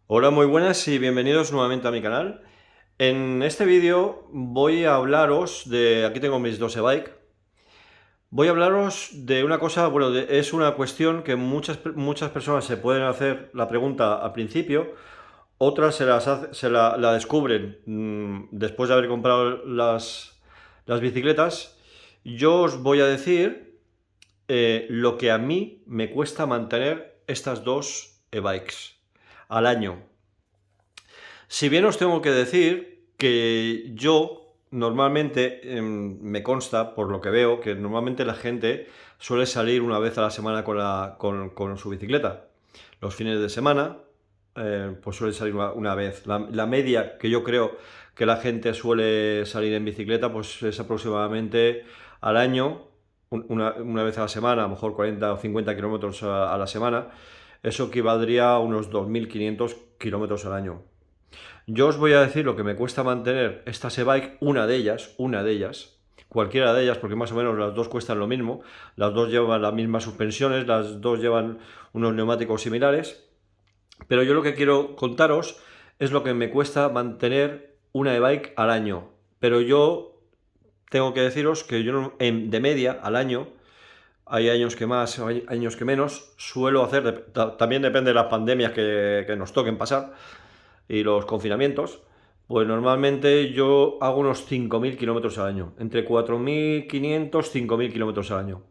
Hola, muy buenas y bienvenidos nuevamente a mi canal. En este vídeo voy a hablaros de... Aquí tengo mis dos e-bike. Voy a hablaros de una cosa, bueno, es una cuestión que muchas personas se pueden hacer la pregunta al principio, otras la descubren después de haber comprado las bicicletas. Yo os voy a decir lo que a mí me cuesta mantener estas dos e-bikes al año. Si bien os tengo que decir que yo normalmente me consta, por lo que veo, que normalmente la gente suele salir una vez a la semana con su bicicleta. Los fines de semana, pues suele salir una vez. La media que yo creo que la gente suele salir en bicicleta, pues es aproximadamente al año, una vez a la semana, a lo mejor 40 o 50 kilómetros a la semana. Eso equivaldría a unos 2.500 kilómetros al año. Yo os voy a decir lo que me cuesta mantener estas e-bike, una de ellas, cualquiera de ellas, porque más o menos las dos cuestan lo mismo, las dos llevan las mismas suspensiones, las dos llevan unos neumáticos similares, pero yo lo que quiero contaros es lo que me cuesta mantener una e-bike al año. Pero yo tengo que deciros que yo de media al año, hay años que más, hay años que menos, suelo hacer, también depende de las pandemias que nos toquen pasar, y los confinamientos, pues normalmente yo hago unos 5.000 kilómetros al año, entre 4.500 y 5.000 kilómetros al año.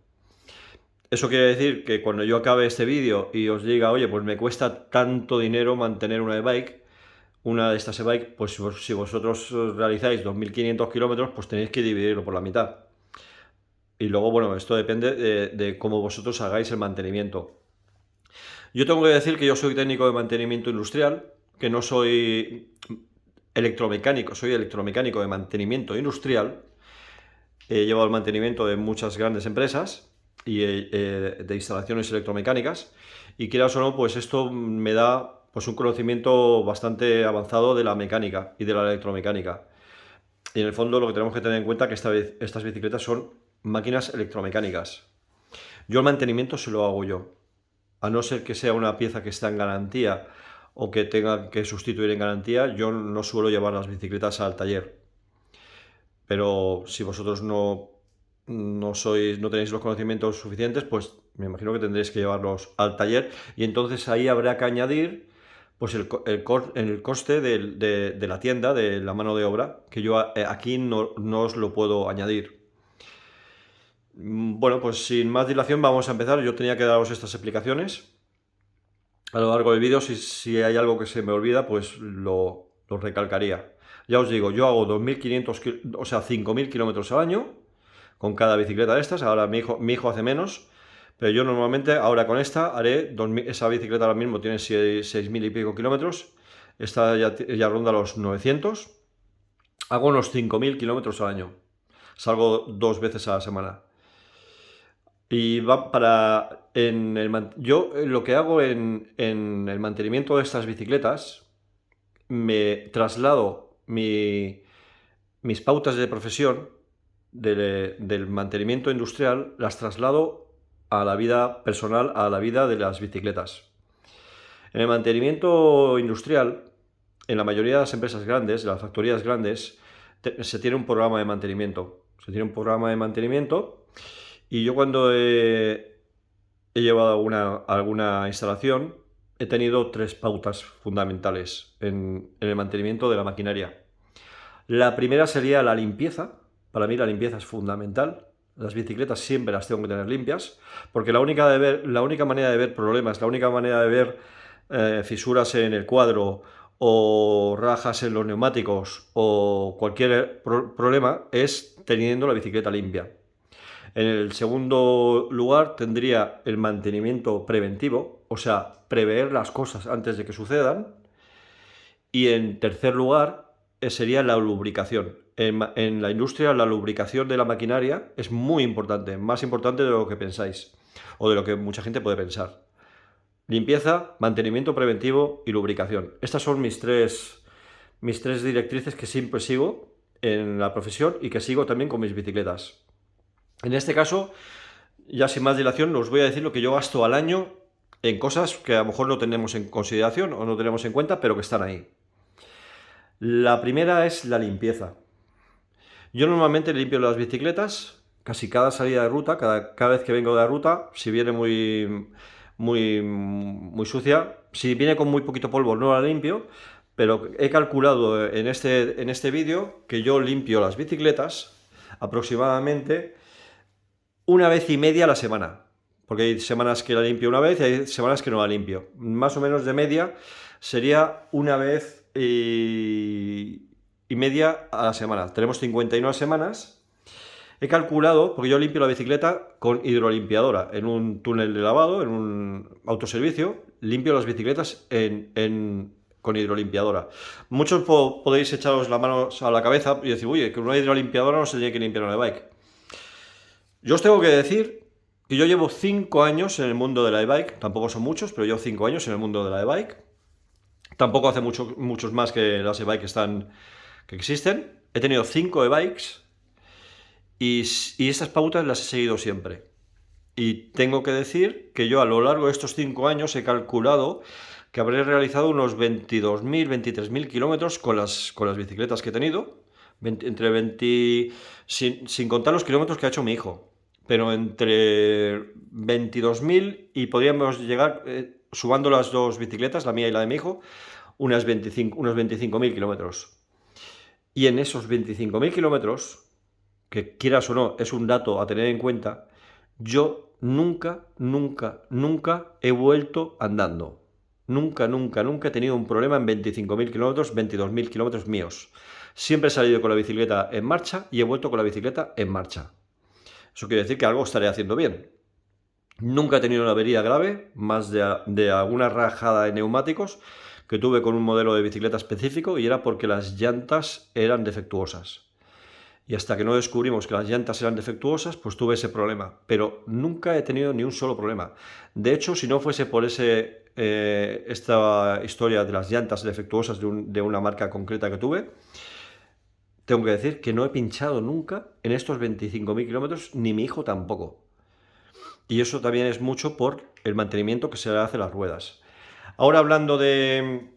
Eso quiere decir que cuando yo acabe este vídeo y os diga, oye, pues me cuesta tanto dinero mantener una e-bike, una de estas e-bike, pues si vosotros realizáis 2.500 kilómetros, pues tenéis que dividirlo por la mitad. Y luego, bueno, esto depende de cómo vosotros hagáis el mantenimiento. Yo tengo que decir que yo soy técnico de mantenimiento industrial, que no soy electromecánico, soy electromecánico de mantenimiento industrial. He llevado el mantenimiento de muchas grandes empresas y de instalaciones electromecánicas. Y quieras o no, pues esto me da pues un conocimiento bastante avanzado de la mecánica y de la electromecánica. Y en el fondo lo que tenemos que tener en cuenta es que estas bicicletas son máquinas electromecánicas. Yo el mantenimiento se lo hago yo. A no ser que sea una pieza que está en garantía o que tenga que sustituir en garantía, yo no suelo llevar las bicicletas al taller. Pero si vosotros no tenéis los conocimientos suficientes, pues me imagino que tendréis que llevarlos al taller y entonces ahí habrá que añadir pues el coste de la tienda, de la mano de obra, que yo aquí no os lo puedo añadir. Bueno, pues sin más dilación vamos a empezar. Yo tenía que daros estas explicaciones a lo largo del vídeo. Si hay algo que se me olvida, pues lo recalcaría. Ya os digo, yo hago 2.500, o sea, 5.000 kilómetros al año con cada bicicleta de estas. Ahora mi hijo hace menos, pero yo normalmente ahora con esta haré 2.000, esa bicicleta ahora mismo tiene 6.000 y pico kilómetros. Esta ya ronda los 900. Hago unos 5.000 kilómetros al año. Salgo 2 veces a la semana. Y va para... yo lo que hago en el mantenimiento de estas bicicletas, me traslado mis pautas de profesión del mantenimiento industrial, las traslado a la vida personal, a la vida de las bicicletas. En el mantenimiento industrial, en la mayoría de las empresas grandes, de las factorías grandes, se tiene un programa de mantenimiento. Se tiene un programa de mantenimiento y yo cuando he llevado alguna instalación, he tenido 3 pautas fundamentales en el mantenimiento de la maquinaria. La primera sería la limpieza. Para mí la limpieza es fundamental. Las bicicletas siempre las tengo que tener limpias, porque la única manera de ver problemas, la única manera de ver fisuras en el cuadro o rajas en los neumáticos o cualquier problema es teniendo la bicicleta limpia. En el segundo lugar tendría el mantenimiento preventivo, o sea, prever las cosas antes de que sucedan. Y en tercer lugar sería la lubricación. En la industria la lubricación de la maquinaria es muy importante, más importante de lo que pensáis o de lo que mucha gente puede pensar. Limpieza, mantenimiento preventivo y lubricación. Estas son mis tres directrices que siempre sigo en la profesión y que sigo también con mis bicicletas. En este caso, ya sin más dilación, os voy a decir lo que yo gasto al año en cosas que a lo mejor no tenemos en consideración o no tenemos en cuenta, pero que están ahí. La primera es la limpieza. Yo normalmente limpio las bicicletas casi cada salida de ruta, cada vez que vengo de la ruta, si viene muy sucia, si viene con muy poquito polvo no la limpio, pero he calculado en este vídeo que yo limpio las bicicletas aproximadamente una vez y media a la semana. Porque hay semanas que la limpio una vez y hay semanas que no la limpio. Más o menos de media sería una vez y media a la semana. Tenemos 59 semanas. He calculado, porque yo limpio la bicicleta con hidrolimpiadora, en un túnel de lavado, en un autoservicio, limpio las bicicletas con hidrolimpiadora. Muchos podéis echaros las manos a la cabeza y decir, oye, que una hidrolimpiadora no se tiene que limpiar una e-bike. Yo os tengo que decir que yo llevo 5 años en el mundo de la e-bike, tampoco son muchos, pero llevo 5 años en el mundo de la e-bike. Tampoco hace muchos más que las e-bikes que existen. He tenido 5 e-bikes y estas pautas las he seguido siempre. Y tengo que decir que yo a lo largo de estos 5 años he calculado que habré realizado unos 22.000, 23.000 kilómetros con las bicicletas que he tenido. Sin contar los kilómetros que ha hecho mi hijo. Pero entre 22.000 y podríamos llegar, sumando las dos bicicletas, la mía y la de mi hijo, unos 25.000 kilómetros. Y en esos 25.000 kilómetros, que quieras o no, es un dato a tener en cuenta, yo nunca he vuelto andando. Nunca he tenido un problema en 25.000 kilómetros, 22.000 kilómetros míos. Siempre he salido con la bicicleta en marcha y he vuelto con la bicicleta en marcha. Eso quiere decir que algo estaré haciendo bien. Nunca he tenido una avería grave, más de alguna rajada de neumáticos que tuve con un modelo de bicicleta específico y era porque las llantas eran defectuosas. Y hasta que no descubrimos que las llantas eran defectuosas, pues tuve ese problema. Pero nunca he tenido ni un solo problema. De hecho, si no fuese por esta historia de las llantas defectuosas de una marca concreta que tuve, tengo que decir que no he pinchado nunca en estos 25.000 kilómetros, ni mi hijo tampoco. Y eso también es mucho por el mantenimiento que se le hace a las ruedas. Ahora hablando de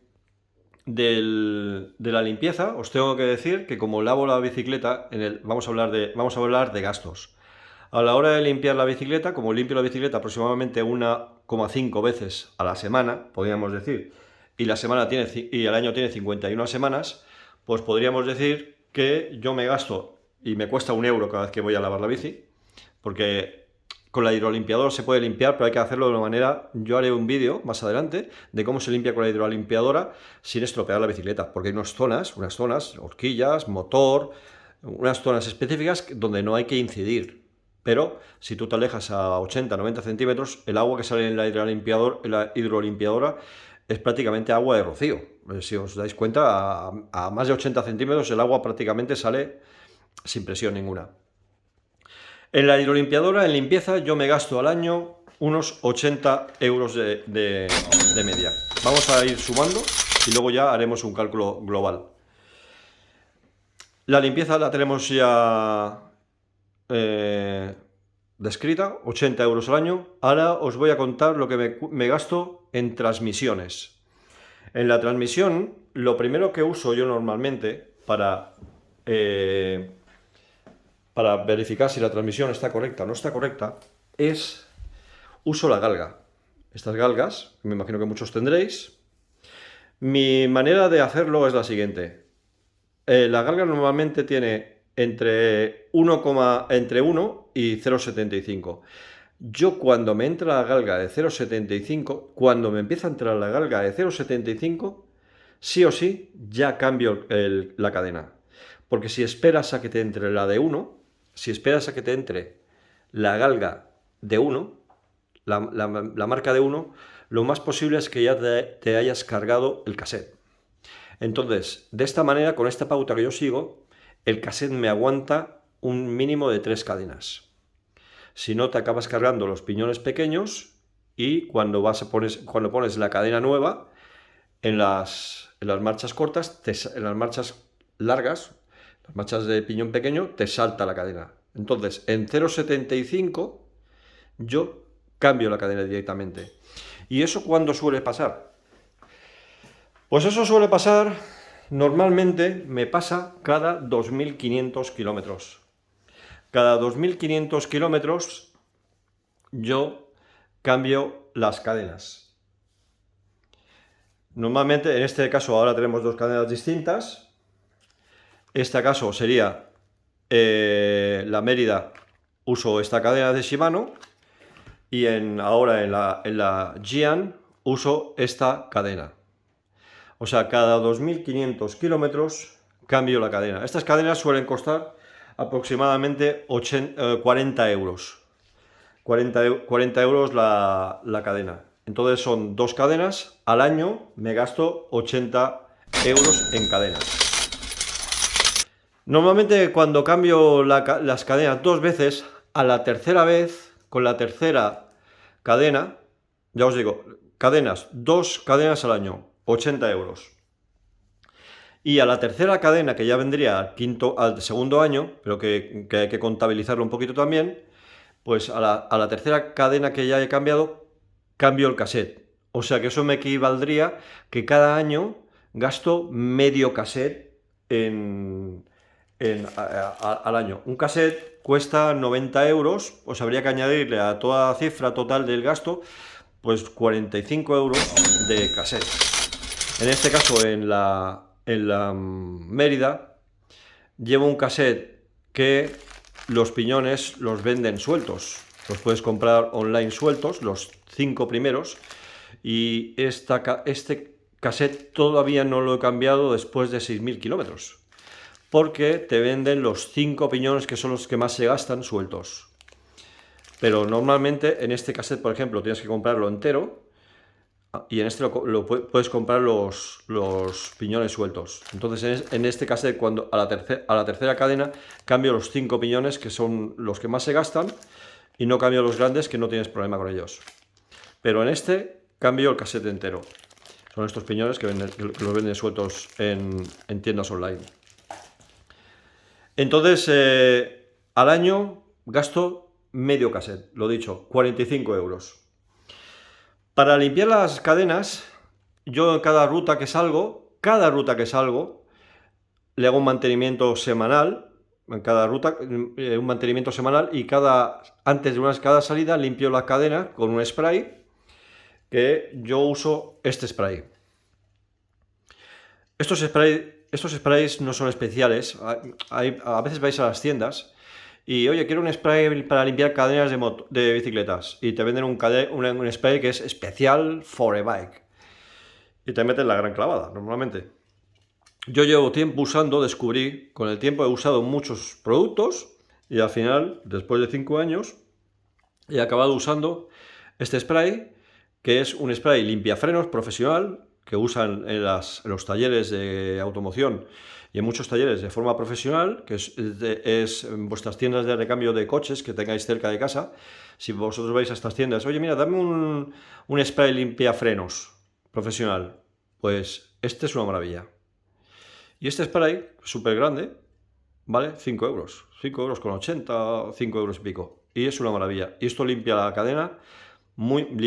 la limpieza, os tengo que decir que como lavo la bicicleta, vamos a hablar de gastos. A la hora de limpiar la bicicleta, como limpio la bicicleta aproximadamente 1,5 veces a la semana, podríamos decir, y el año tiene 51 semanas, pues podríamos decir que yo me gasto y me cuesta 1 euro cada vez que voy a lavar la bici, porque con la hidrolimpiadora se puede limpiar, pero hay que hacerlo de una manera. Yo haré un vídeo más adelante de cómo se limpia con la hidrolimpiadora sin estropear la bicicleta, porque hay unas zonas, horquillas, motor, unas zonas específicas donde no hay que incidir. Pero si tú te alejas a 80-90 centímetros, el agua que sale en la hidrolimpiadora es prácticamente agua de rocío. Si os dais cuenta, a más de 80 centímetros el agua prácticamente sale sin presión ninguna. En la hidrolimpiadora, en limpieza, yo me gasto al año unos 80 euros de media. Vamos a ir sumando y luego ya haremos un cálculo global. La limpieza la tenemos ya descrita, 80 euros al año. Ahora os voy a contar lo que me gasto en transmisiones. En la transmisión, lo primero que uso yo normalmente para verificar si la transmisión está correcta o no está correcta, uso la galga. Estas galgas, me imagino que muchos tendréis. Mi manera de hacerlo es la siguiente. La galga normalmente tiene entre 1 y 0,75. Yo cuando me entra la galga de 0,75, cuando me empieza a entrar la galga de 0,75, sí o sí ya cambio la cadena. Porque si esperas a que te entre la de 1, si esperas a que te entre la galga de 1, la marca de 1, lo más posible es que ya te hayas cargado el cassette. Entonces, de esta manera, con esta pauta que yo sigo, el cassette me aguanta un mínimo de 3 cadenas. Si no, te acabas cargando los piñones pequeños y cuando pones la cadena nueva, en las marchas cortas, en las marchas largas, las marchas de piñón pequeño, te salta la cadena. Entonces, en 0,75 yo cambio la cadena directamente. ¿Y eso cuándo suele pasar? Pues eso suele pasar, normalmente me pasa cada 2500 kilómetros. Cada 2500 kilómetros yo cambio las cadenas. Normalmente, en este caso, ahora tenemos dos cadenas distintas. Este caso sería la Mérida, uso esta cadena de Shimano, y ahora en la Jian uso esta cadena. O sea, cada 2500 kilómetros cambio la cadena. Estas cadenas suelen costar aproximadamente 40 euros. 40 euros la cadena. Entonces son dos cadenas. Al año me gasto 80 euros en cadenas. Normalmente cuando cambio las cadenas dos veces, a la tercera vez, con la tercera cadena, ya os digo, dos cadenas al año, 80 euros. Y a la tercera cadena, que ya vendría al segundo año, pero que hay que contabilizarlo un poquito también, pues a la tercera cadena que ya he cambiado, cambio el cassette. O sea que eso me equivaldría que cada año gasto medio cassette al año. Un cassette cuesta 90 euros, pues habría que añadirle a toda la cifra total del gasto, pues 45 euros de cassette. En este caso, en la Mérida, llevo un cassette que los piñones los venden sueltos. Los puedes comprar online sueltos, los 5 primeros. Y este cassette todavía no lo he cambiado después de 6000 kilómetros. Porque te venden los 5 piñones que son los que más se gastan sueltos. Pero normalmente en este cassette, por ejemplo, tienes que comprarlo entero. Y en este puedes comprar los piñones sueltos. Entonces en este cassette, cuando a la tercera cadena, cambio los 5 piñones que son los que más se gastan y no cambio los grandes, que no tienes problema con ellos. Pero en este cambio el cassette entero. Son estos piñones que los venden sueltos en tiendas online. Entonces al año gasto medio cassette, lo dicho, 45 euros. Para limpiar las cadenas, yo en cada ruta que salgo, le hago un mantenimiento semanal, en cada ruta, un mantenimiento semanal, y antes de cada salida limpio la cadena con un spray, que yo uso este spray. Estos sprays no son especiales, a veces vais a las tiendas y, oye, quiero un spray para limpiar cadenas de bicicletas. Y te venden un spray que es especial for a bike. Y te meten la gran clavada, normalmente. Yo llevo tiempo descubrí, con el tiempo he usado muchos productos. Y al final, después de 5 años, he acabado usando este spray, que es un spray limpiafrenos profesional, que usan en los talleres de automoción y en muchos talleres de forma profesional, que es en vuestras tiendas de recambio de coches que tengáis cerca de casa. Si vosotros vais a estas tiendas, oye, mira, dame un spray limpiafrenos profesional, pues este es una maravilla. Y este spray, súper grande, vale 5 euros, 5 euros con 80, 5 euros y pico. Y es una maravilla. Y esto limpia la cadena.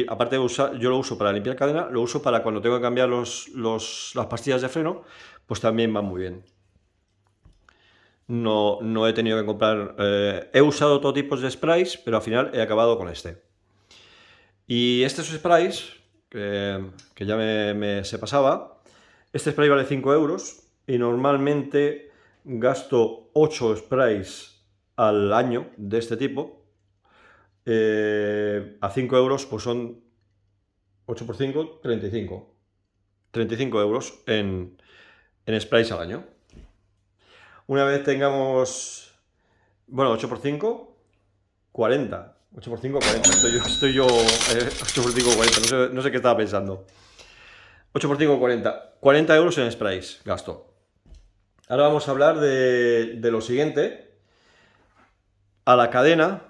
Aparte de yo lo uso para limpiar cadena, lo uso para cuando tengo que cambiar las pastillas de freno, pues también va muy bien. No he tenido que comprar, he usado todo tipo de sprays, pero al final he acabado con este. Y estos sprays, que ya se pasaba, este spray vale 5 euros y normalmente gasto 8 sprays al año de este tipo. A 5 euros, pues son 8 por 5, 35. 35 euros en sprays al año. Una vez tengamos, bueno, 8 por 5, 40. 8 por 5, 40. Estoy yo 8 por 5, 40. No sé qué estaba pensando. 8 por 5, 40. 40 euros en sprays gasto. Ahora vamos a hablar de lo siguiente. A la cadena,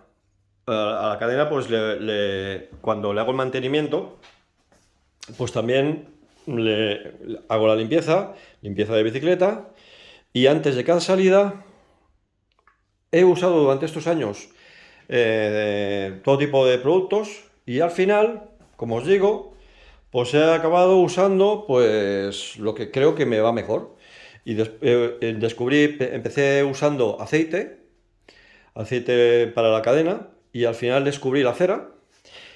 pues cuando le hago el mantenimiento, pues también le hago la limpieza de bicicleta, y antes de cada salida he usado durante estos años todo tipo de productos, y al final, como os digo, Pues he acabado usando pues lo que creo que me va mejor. Y empecé usando aceite para la cadena, y al final descubrí la cera.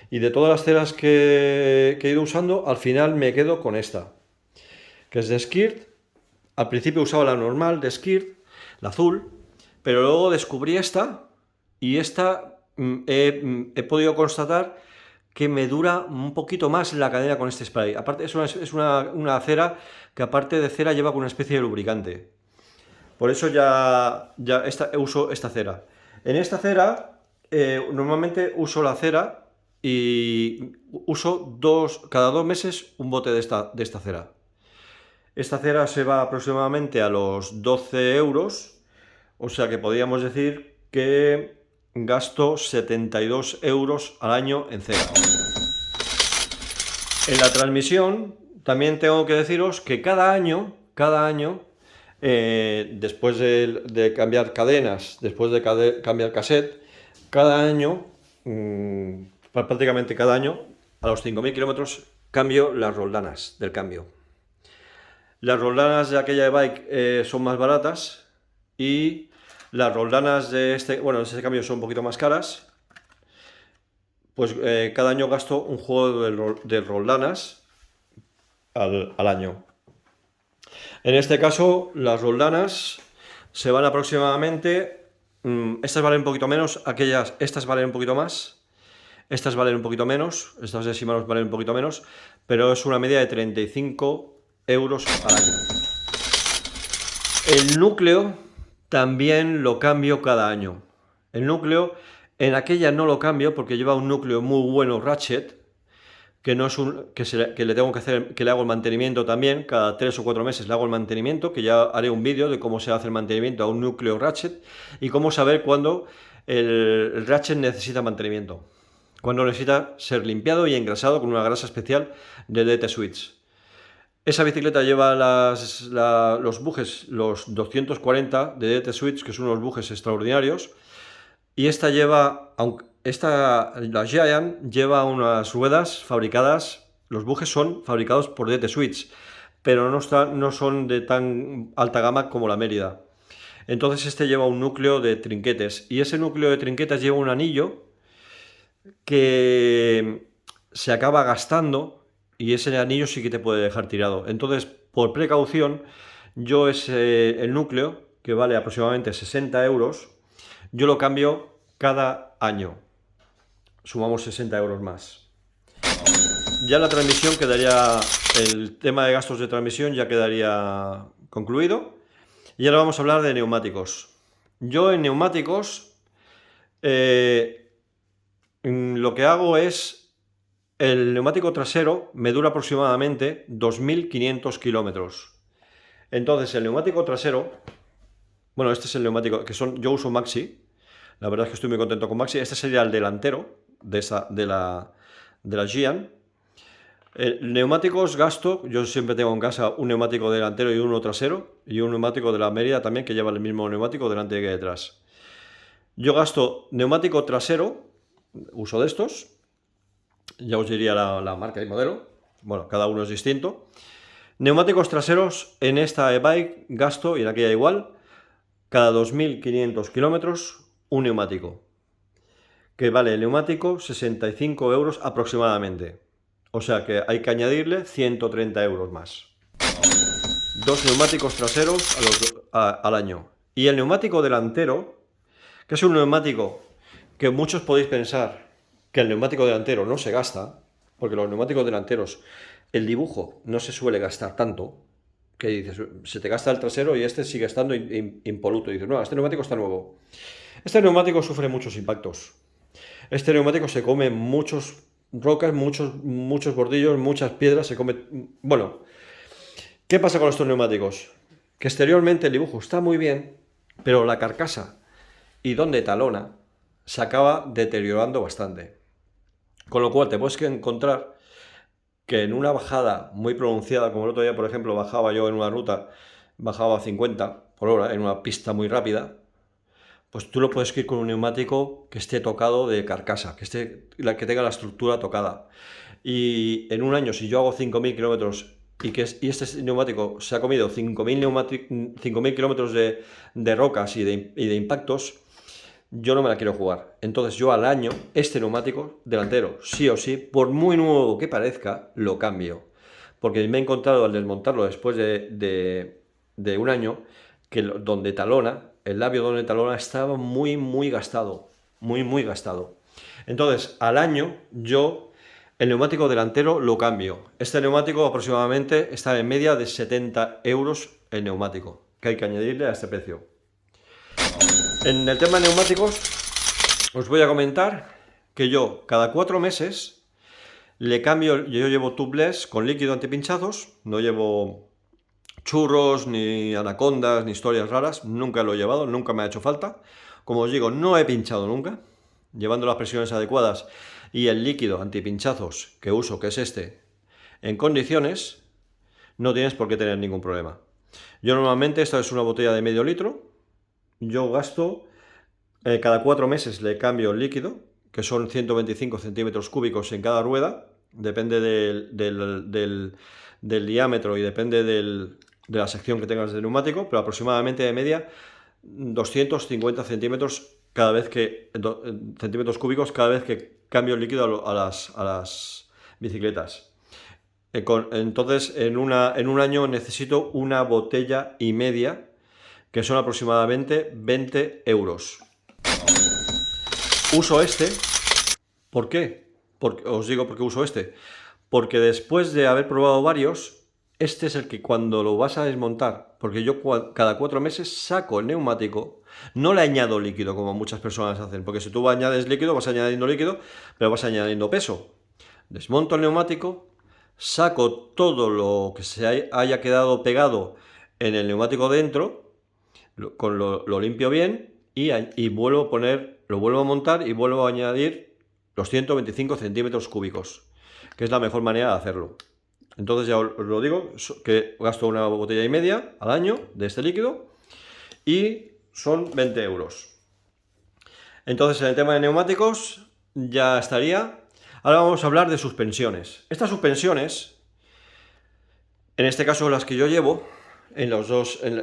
Y de todas las ceras que he ido usando, al final me quedo con esta, que es de Skirt. Al principio usaba la normal de Skirt, la azul, pero luego descubrí esta, y esta he podido constatar que me dura un poquito más la cadena con este spray. Aparte, una cera que, aparte de cera, lleva con una especie de lubricante. Por eso uso esta cera. En esta cera, normalmente uso la cera y uso cada 2 meses un bote de esta cera. Esta cera se va aproximadamente a los 12 euros, o sea que podríamos decir que gasto 72 euros al año en cera. En la transmisión también tengo que deciros que cada año, después de cambiar cadenas, después de cambiar cassette, cada año, prácticamente cada año, a los 5.000 kilómetros, cambio las roldanas del cambio. Las roldanas de aquella bike son más baratas, y las roldanas de este cambio son un poquito más caras. Pues cada año gasto un juego de roldanas al año. En este caso, las roldanas se van aproximadamente, estas valen un poquito menos, estas valen un poquito más, estas valen un poquito menos, estas de Shimano valen un poquito menos, pero es una media de 35 euros al año. El núcleo también lo cambio cada año. El núcleo, en aquella no lo cambio porque lleva un núcleo muy bueno Ratchet, que no es que le tengo que hacer, que le hago el mantenimiento también. Cada 3 o 4 meses le hago el mantenimiento, que ya haré un vídeo de cómo se hace el mantenimiento a un núcleo Ratchet y cómo saber cuándo el Ratchet necesita mantenimiento, cuando necesita ser limpiado y engrasado con una grasa especial de DT Switch. Esa bicicleta lleva los bujes, los 240 de DT Switch, que son unos bujes extraordinarios. Y esta la Giant lleva unas ruedas fabricadas, los bujes son fabricados por DT Switch, pero no son de tan alta gama como la Mérida. Entonces este lleva un núcleo de trinquetes, y ese núcleo de trinquetes lleva un anillo que se acaba gastando, y ese anillo sí que te puede dejar tirado. Entonces, por precaución, yo el núcleo, que vale aproximadamente 60 euros, yo lo cambio cada año. Sumamos 60 euros más. Ya la transmisión quedaría, el tema de gastos de transmisión ya quedaría concluido. Y ahora vamos a hablar de neumáticos. Yo en neumáticos lo que hago es, el neumático trasero me dura aproximadamente 2.500 kilómetros. Entonces el neumático trasero, bueno, este es el neumático yo uso Maxi. La verdad es que estoy muy contento con Maxi. Este sería el delantero de la Giant. Neumáticos gasto, yo siempre tengo en casa un neumático delantero y uno trasero, y un neumático de la Mérida también, que lleva el mismo neumático delante que detrás. Yo gasto neumático trasero, uso de estos, ya os diría la marca y modelo, bueno, cada uno es distinto. Neumáticos traseros en esta e-bike gasto, y en aquella igual, cada 2.500 kilómetros un neumático, que vale el neumático 65 euros aproximadamente. O sea que hay que añadirle 130 euros más. 2 neumáticos traseros al año. Y el neumático delantero, que es un neumático que muchos podéis pensar que el neumático delantero no se gasta, porque los neumáticos delanteros, el dibujo no se suele gastar tanto, que dices, se te gasta el trasero y este sigue estando impoluto. Y dices, no, este neumático está nuevo. Este neumático sufre muchos impactos. Este neumático se come muchos rocas, muchos bordillos, muchas piedras, se come... Bueno, ¿qué pasa con estos neumáticos? Que exteriormente el dibujo está muy bien, pero la carcasa y donde talona se acaba deteriorando bastante. Con lo cual te puedes encontrar que en una bajada muy pronunciada, como el otro día, por ejemplo, bajaba yo en una ruta, bajaba a 50 por hora en una pista muy rápida, pues tú lo puedes ir con un neumático que esté tocado de carcasa, que tenga la estructura tocada. y en un año, si yo hago 5.000 kilómetros y este neumático se ha comido 5.000 kilómetros de rocas y de impactos, yo no me la quiero jugar. Entonces yo al año, este neumático delantero, sí o sí, por muy nuevo que parezca, lo cambio. Porque me he encontrado al desmontarlo después de un año, que donde talona, el labio donde talona estaba muy gastado. Muy gastado. Entonces, al año, yo el neumático delantero lo cambio. Este neumático aproximadamente está en media de 70 euros el neumático, que hay que añadirle a este precio. En el tema de neumáticos, os voy a comentar que yo cada 4 meses le cambio. Yo llevo tubeless con líquido antipinchazos, no llevo churros, ni anacondas, ni historias raras, nunca lo he llevado, nunca me ha hecho falta. Como os digo, no he pinchado nunca, llevando las presiones adecuadas y el líquido antipinchazos que uso, que es este, en condiciones, no tienes por qué tener ningún problema. Yo normalmente, esta es una botella de medio litro, yo gasto, cada 4 meses le cambio el líquido, que son 125 centímetros cúbicos en cada rueda, depende del diámetro y depende de la sección que tengas de neumático, pero aproximadamente de media 250 centímetros cada vez que centímetros cúbicos cada vez que cambio el líquido a las bicicletas. Entonces en un año necesito una botella y media, que son aproximadamente 20 euros. Uso este. ¿Por qué? Os digo por qué uso este. Porque después de haber probado varios, este es el que cuando lo vas a desmontar, porque yo cada 4 meses saco el neumático, no le añado líquido como muchas personas hacen, porque si tú añades líquido, vas añadiendo líquido, pero vas añadiendo peso. Desmonto el neumático, saco todo lo que se haya quedado pegado en el neumático dentro, lo limpio bien y vuelvo a poner, lo vuelvo a montar y vuelvo a añadir los 125 centímetros cúbicos, que es la mejor manera de hacerlo. Entonces ya os lo digo, que gasto una botella y media al año de este líquido y son 20 euros. Entonces en el tema de neumáticos ya estaría. Ahora vamos a hablar de suspensiones. Estas suspensiones, en este caso las que yo llevo, en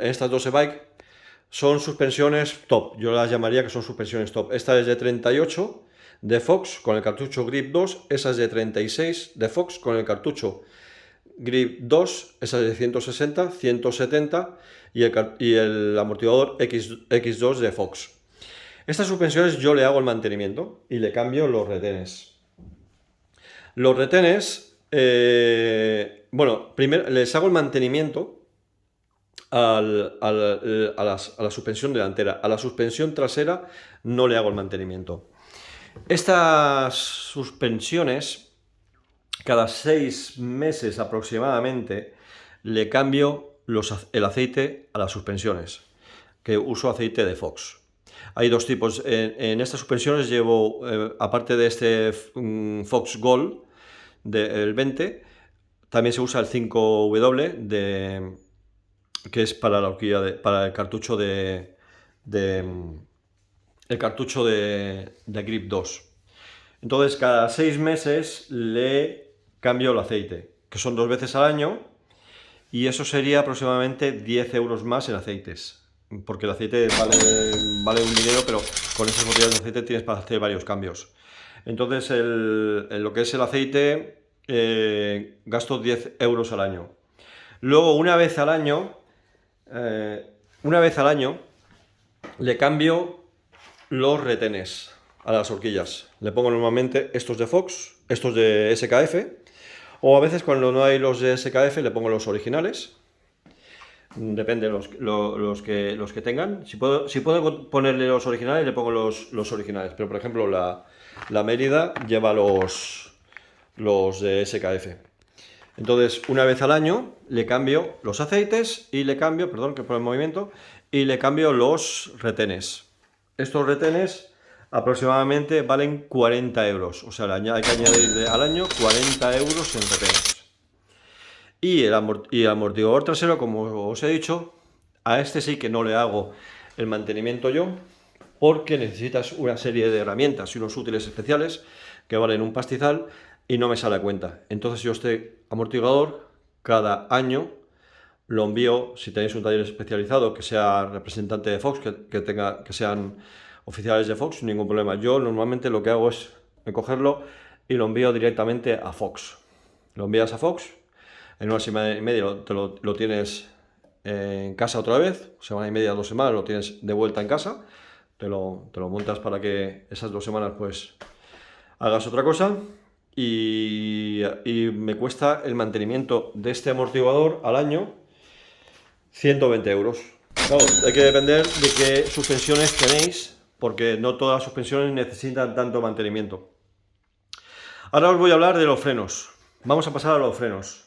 estas dos e-bike, son suspensiones top. Yo las llamaría que son suspensiones top. Esta es de 38 de Fox con el cartucho Grip 2, esa es de 36 de Fox con el cartucho Grip 2, esa es de 160, 170 y el amortiguador X2 de Fox. Estas suspensiones yo le hago el mantenimiento y le cambio los retenes. Los retenes, bueno, primero les hago el mantenimiento a la suspensión delantera. A la suspensión trasera no le hago el mantenimiento. Estas suspensiones, cada 6 meses aproximadamente, le cambio el aceite a las suspensiones, que uso aceite de Fox. Hay dos tipos. En estas suspensiones llevo, aparte de este Fox Gold del 20, también se usa el 5W que es para la horquilla para el cartucho de Grip 2. Entonces cada 6 meses le cambio el aceite, que son 2 veces al año, y eso sería aproximadamente 10 euros más en aceites, porque el aceite vale un dinero, pero con esas botellas de aceite tienes para hacer varios cambios. Entonces en lo que es el aceite gasto 10 euros al año. Luego una vez al año le cambio los retenes a las horquillas. Le pongo normalmente estos de Fox, estos de SKF, o a veces cuando no hay los de SKF le pongo los originales. Depende de los que tengan. Si puedo ponerle los originales, le pongo los originales. Pero por ejemplo la Mérida lleva los de SKF. Entonces, una vez al año le cambio los aceites y le cambio, perdón que por el movimiento, y le cambio los retenes. Estos retenes aproximadamente valen 40 euros. O sea, hay que añadir al año 40 euros en retenes. Y el amortiguador trasero, como os he dicho, a este sí que no le hago el mantenimiento yo, porque necesitas una serie de herramientas y unos útiles especiales que valen un pastizal. y no me sale a cuenta. Entonces yo este amortiguador cada año lo envío, si tenéis un taller especializado que sea representante de Fox, que sean oficiales de Fox, ningún problema. Yo normalmente lo que hago es cogerlo y lo envío directamente a Fox. Lo envías a Fox, en una semana y media lo tienes en casa otra vez, semana y media, 2 semanas, lo tienes de vuelta en casa, te lo montas para que esas 2 semanas pues hagas otra cosa. Y me cuesta el mantenimiento de este amortiguador al año 120 euros. Claro, hay que depender de qué suspensiones tenéis, porque no todas las suspensiones necesitan tanto mantenimiento. Ahora os voy a hablar de los frenos. Vamos a pasar a los frenos.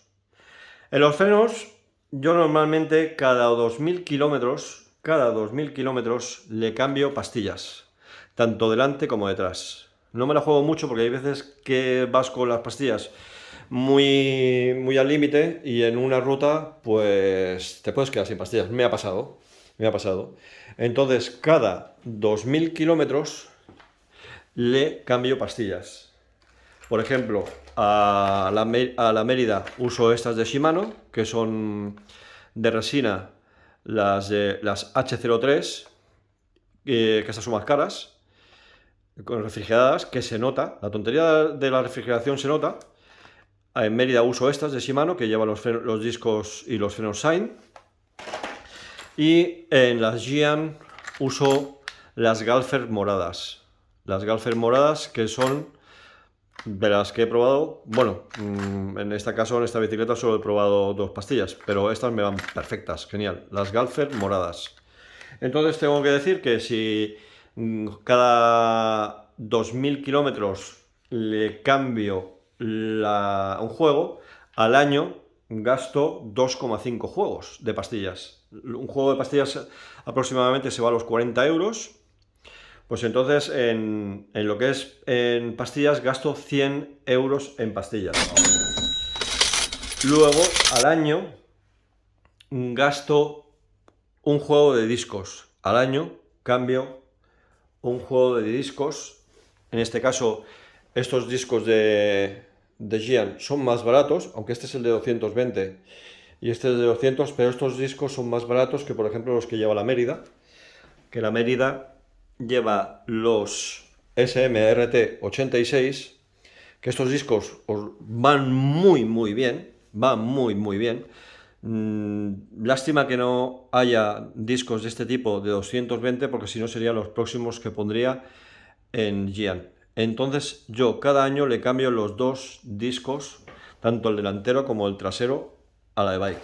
En los frenos, yo normalmente cada 2000 kilómetros le cambio pastillas, tanto delante como detrás. No me la juego mucho porque hay veces que vas con las pastillas muy al límite y en una ruta pues te puedes quedar sin pastillas. Me ha pasado. Entonces cada 2000 kilómetros le cambio pastillas. Por ejemplo, a la Mérida uso estas de Shimano, que son de resina, las H03, que estas son más caras, con refrigeradas, que se nota, la tontería de la refrigeración se nota. En Mérida uso estas de Shimano, que llevan los discos y los frenos Shine. Y en las Giant uso las Galfer moradas. Las Galfer moradas, que son de las que he probado, bueno, en este caso, en esta bicicleta solo he probado 2 pastillas, pero estas me van perfectas, genial. Las Galfer moradas. Entonces tengo que decir que si cada 2000 kilómetros le cambio un juego, al año gasto 2,5 juegos de pastillas. Un juego de pastillas aproximadamente se va a los 40 euros. Pues entonces en lo que es en pastillas gasto 100 euros en pastillas. Luego al año gasto un juego de discos. Al año cambio un juego de discos. En este caso estos discos de Giant son más baratos, aunque este es el de 220 y este es de 200, pero estos discos son más baratos que por ejemplo los que lleva la Mérida, que la Mérida lleva los SMRT 86, que estos discos van muy bien, lástima que no haya discos de este tipo de 220, porque si no serían los próximos que pondría en Giant. Entonces yo cada año le cambio los 2 discos, tanto el delantero como el trasero, a la de bike.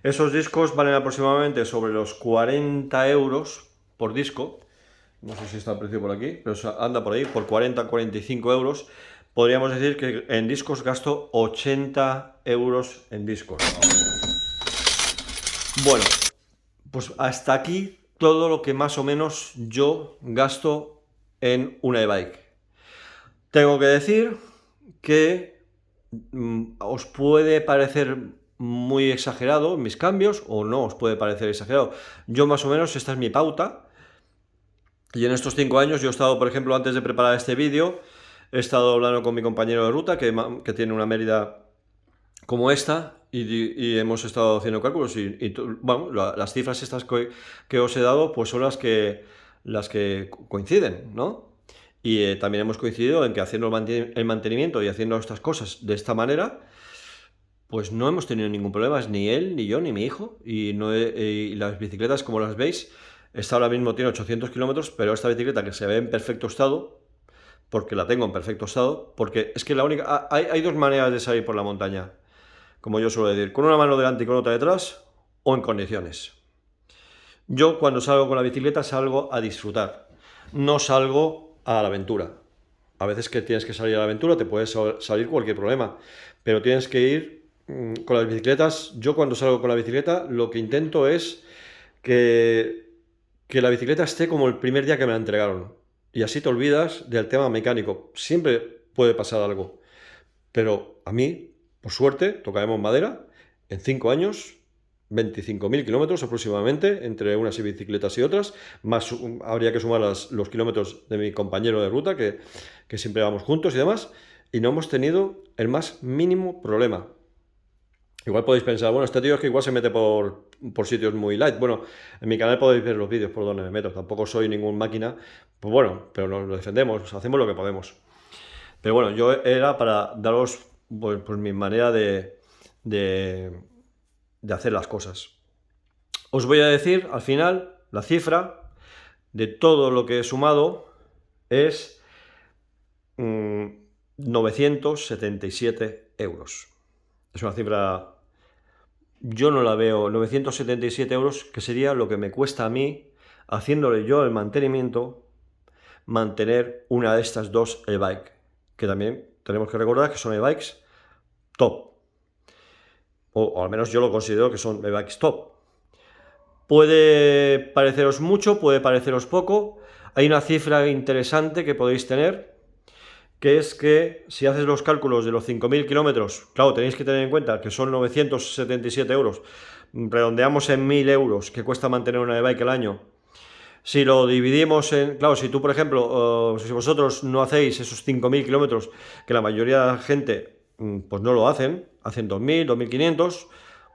Esos discos valen aproximadamente sobre los 40 euros por disco. No sé si está el precio por aquí, pero anda por ahí, por 40-45 euros. Podríamos decir que en discos gasto 80 euros en discos. Bueno, pues hasta aquí todo lo que más o menos yo gasto en una e-bike. Tengo que decir que os puede parecer muy exagerado mis cambios o no os puede parecer exagerado. Yo más o menos esta es mi pauta. Y en estos 5 años yo he estado, por ejemplo, antes de preparar este vídeo, he estado hablando con mi compañero de ruta que tiene una Mérida como esta y hemos estado haciendo cálculos bueno, las cifras estas que os he dado pues son las que coinciden, ¿no? Y también hemos coincidido en que haciendo el mantenimiento y haciendo estas cosas de esta manera, pues no hemos tenido ningún problema, ni él, ni yo, ni mi hijo. Y las bicicletas, como las veis, esta ahora mismo tiene 800 kilómetros, pero esta bicicleta que se ve en perfecto estado, porque la tengo en perfecto estado, porque es que hay 2 maneras de salir por la montaña, como yo suelo decir, con una mano delante y con otra detrás, o en condiciones. Yo cuando salgo con la bicicleta salgo a disfrutar, no salgo a la aventura. A veces que tienes que salir a la aventura te puede salir cualquier problema, pero tienes que ir con las bicicletas. Yo cuando salgo con la bicicleta lo que intento es que la bicicleta esté como el primer día que me la entregaron. Y así te olvidas del tema mecánico. Siempre puede pasar algo. Pero a mí, por suerte, tocaremos madera, en 5 años, 25.000 kilómetros aproximadamente, entre unas bicicletas y otras, más habría que sumar los kilómetros de mi compañero de ruta, que siempre vamos juntos y demás. y no hemos tenido el más mínimo problema. Igual podéis pensar, bueno, este tío es que igual se mete por sitios muy light. Bueno, en mi canal podéis ver los vídeos por donde me meto. Tampoco soy ningún máquina. Pues bueno, pero lo defendemos, hacemos lo que podemos. Pero bueno, yo era para daros pues mi manera de hacer las cosas. Os voy a decir, al final, la cifra de todo lo que he sumado es 977 euros. Es una cifra... Yo no la veo, 977 euros, que sería lo que me cuesta a mí, haciéndole yo el mantenimiento, mantener una de estas dos e-bike, que también tenemos que recordar que son e-bikes top, o al menos yo lo considero que son e-bikes top. Puede pareceros mucho, puede pareceros poco, hay una cifra interesante que podéis tener, que es que si haces los cálculos de los 5.000 kilómetros, claro, tenéis que tener en cuenta que son 977 euros, redondeamos en 1.000 euros que cuesta mantener una e-bike al año. Si lo dividimos en... Claro, si tú, por ejemplo, si vosotros no hacéis esos 5.000 kilómetros, que la mayoría de la gente pues no lo hacen 2.000, 2.500,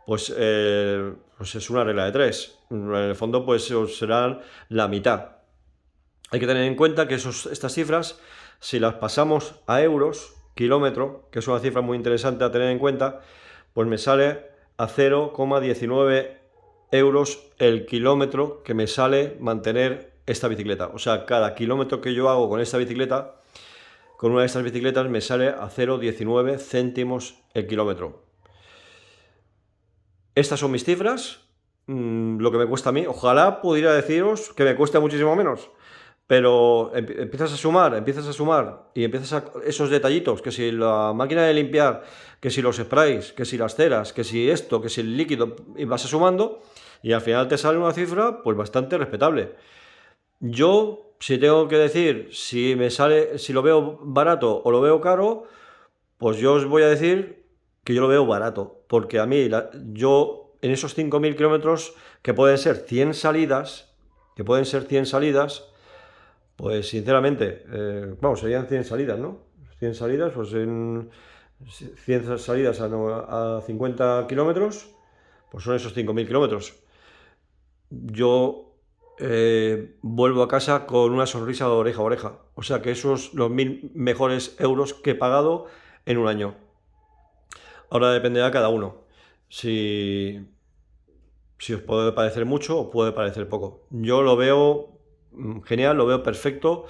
pues es una regla de 3. En el fondo, pues será la mitad. Hay que tener en cuenta que estas cifras, si las pasamos a euros, kilómetro, que es una cifra muy interesante a tener en cuenta, pues me sale a 0,19 euros el kilómetro que me sale mantener esta bicicleta. O sea, cada kilómetro que yo hago con esta bicicleta, con una de estas bicicletas, me sale a 0,19 céntimos el kilómetro. Estas son mis cifras, lo que me cuesta a mí. Ojalá pudiera deciros que me cuesta muchísimo menos. Pero empiezas a sumar y empiezas a esos detallitos, que si la máquina de limpiar, que si los sprays, que si las ceras, que si esto, que si el líquido, y vas sumando y al final te sale una cifra pues bastante respetable. Yo, si tengo que decir si me sale, si lo veo barato o lo veo caro, pues yo os voy a decir que yo lo veo barato, porque a mí, yo en esos 5.000 kilómetros, que pueden ser 100 salidas, pues sinceramente, vamos, serían 100 salidas, ¿no? 100 salidas, pues en 100 salidas a 50 kilómetros, pues son esos 5.000 kilómetros. Yo vuelvo a casa con una sonrisa de oreja a oreja. O sea que esos los 1.000 mejores euros que he pagado en un año. Ahora dependerá de cada uno. Si os puede parecer mucho o puede parecer poco. Yo lo veo genial, lo veo perfecto.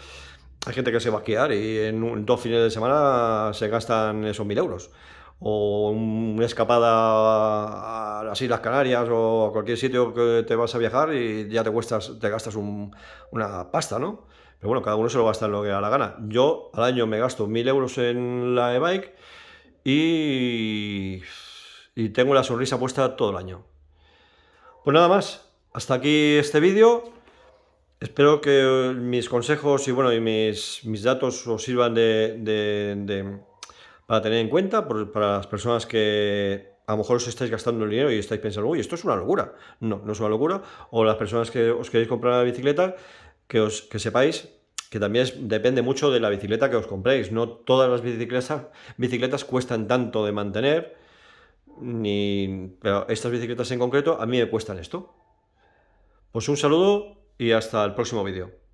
Hay gente que se va a esquiar y en 2 fines de semana se gastan esos 1.000 euros. O una escapada a las Islas Canarias o a cualquier sitio que te vas a viajar y ya te gastas una pasta, ¿no? Pero bueno, cada uno se lo gasta en lo que da la gana. Yo al año me gasto 1.000 euros en la e-bike y tengo la sonrisa puesta todo el año. Pues nada más, hasta aquí este vídeo. Espero que mis consejos y bueno, y mis datos os sirvan para tener en cuenta para las personas que a lo mejor os estáis gastando el dinero y estáis pensando, uy, esto es una locura. No, no es una locura. O las personas que os queréis comprar una bicicleta, que sepáis que también depende mucho de la bicicleta que os compréis. No todas las bicicletas cuestan tanto de mantener, pero estas bicicletas en concreto a mí me cuestan esto. Pues un saludo y hasta el próximo vídeo.